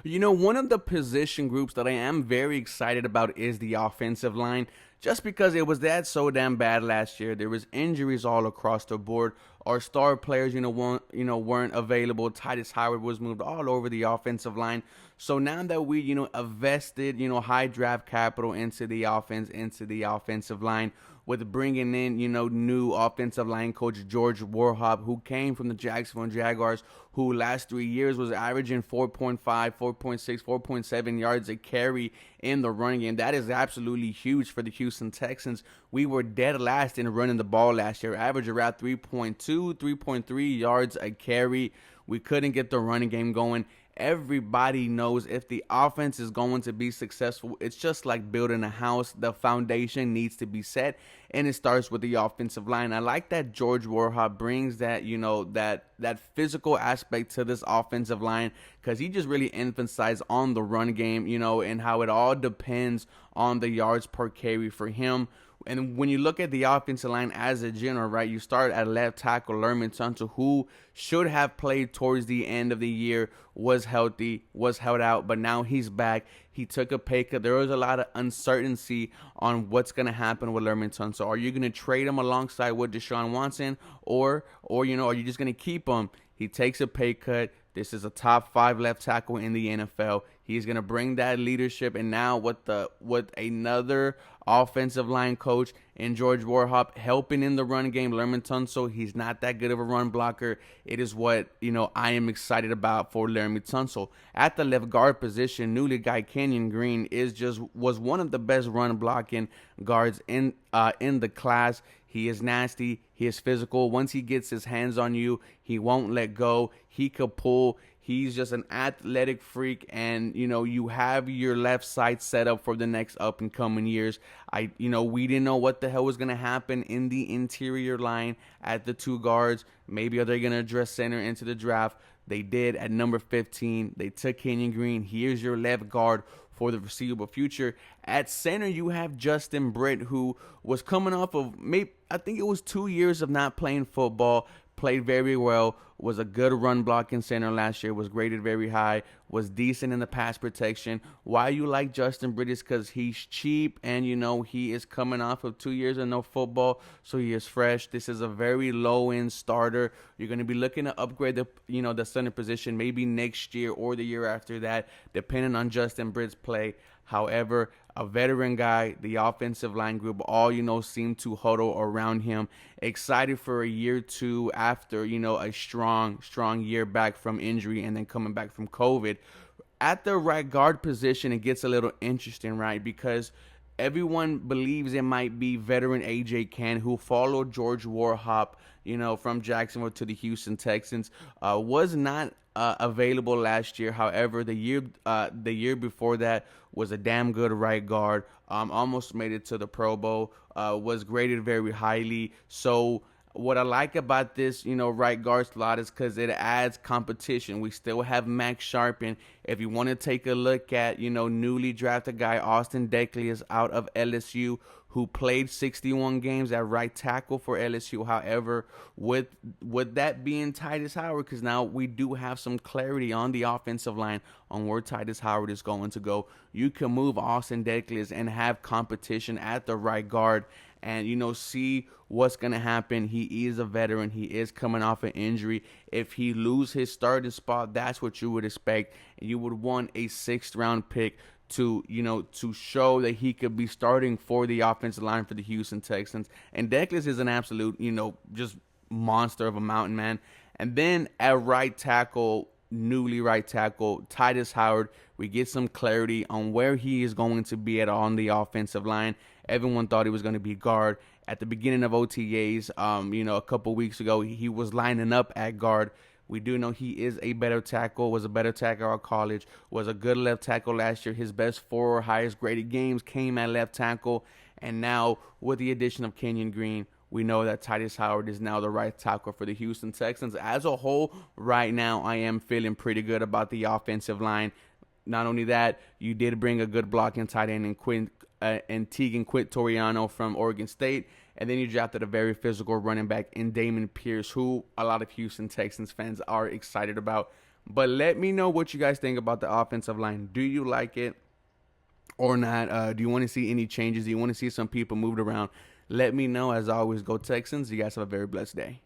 One of the position groups that I am very excited about is the offensive line, just because it was that so damn bad last year. There was injuries all across the board. Our star players, weren't available. Titus Howard was moved all over the offensive line. So now that we, invested, high draft capital into the offense, into the offensive line, with bringing in, new offensive line coach George Warhop, who came from the Jacksonville Jaguars, who last 3 years was averaging 4.5, 4.6, 4.7 yards a carry in the running game. That is absolutely huge for the Houston Texans. We were dead last in running the ball last year, average around 3.2, 3.3 yards a carry. We couldn't get the running game going. Everybody knows if the offense is going to be successful, it's just like building a house. The foundation needs to be set, and it starts with the offensive line. I like that George Warhop brings that, that physical aspect to this offensive line, because he just really emphasized on the run game, and how it all depends on the yards per carry for him. And when you look at the offensive line as a general, right, you start at left tackle Lerman Tunsil, who should have played towards the end of the year, was healthy, was held out, but now he's back. He took a pay cut. There was a lot of uncertainty on what's going to happen with Lerman Tunsil. Are you going to trade him alongside with Deshaun Watson, or are you just going to keep him? He takes a pay cut. This is a top 5 left tackle in the NFL. He's going to bring that leadership, and now with another offensive line coach and George Warhop helping in the run game, Lerman Tunsil, he's not that good of a run blocker. It is what, I am excited about for Lerman Tunsil. At the left guard position, newly guy Kenyon Green was one of the best run blocking guards in the class. He is nasty. He is physical. Once he gets his hands on you, he won't let go. He could pull. He's just an athletic freak, and you have your left side set up for the next up and coming years. We didn't know what the hell was gonna happen in the interior line at the 2 guards. Maybe are they gonna address center into the draft? They did at number 15. They took Kenyon Green. Here's your left guard for the foreseeable future. At center, you have Justin Britt, who was coming off of I think it was 2 years of not playing football. Played very well, was a good run blocking center last year, was graded very high, was decent in the pass protection. Why you like Justin Britt is because he's cheap, and he is coming off of 2 years of no football, so he is fresh. This is a very low-end starter. You're going to be looking to upgrade the center position maybe next year or the year after that, depending on Justin Britt's play. However, a veteran guy, the offensive line group, all, seem to huddle around him. Excited for a year 2 after, a strong year back from injury and then coming back from COVID. At the right guard position, it gets a little interesting, right? Because everyone believes it might be veteran A.J. Cann, who followed George Warhop, from Jacksonville to the Houston Texans. Was not available last year. However, the year before that was a damn good right guard. Almost made it to the Pro Bowl. Was graded very highly. So what I like about this, right guard slot is because it adds competition. We still have Max Sharpen. If you want to take a look at, newly drafted guy Austin Deckley is out of LSU, who played 61 games at right tackle for LSU. However, with that being Titus Howard, because now we do have some clarity on the offensive line on where Titus Howard is going to go, you can move Austin Deckley and have competition at the right guard and, see what's going to happen. He is a veteran. He is coming off an injury. If he loses his starting spot, that's what you would expect. And you would want a 6th-round pick to show that he could be starting for the offensive line for the Houston Texans. And Deckless is an absolute, just monster of a mountain, man. And then at right tackle, newly right tackle, Titus Howard, we get some clarity on where he is going to be at on the offensive line. Everyone thought he was going to be guard. At the beginning of OTAs, a couple weeks ago, he was lining up at guard. We do know he is a better tackle, was a better tackle at college, was a good left tackle last year. His best 4 highest graded games came at left tackle. And now with the addition of Kenyon Green, we know that Titus Howard is now the right tackle for the Houston Texans. As a whole, right now, I am feeling pretty good about the offensive line. Not only that, you did bring a good blocking tight end in Tegan Quitoriano from Oregon State. And then you drafted a very physical running back in Damon Pierce, who a lot of Houston Texans fans are excited about. But let me know what you guys think about the offensive line. Do you like it or not? Do you want to see any changes? Do you want to see some people moved around? Let me know. As always, go Texans. You guys have a very blessed day.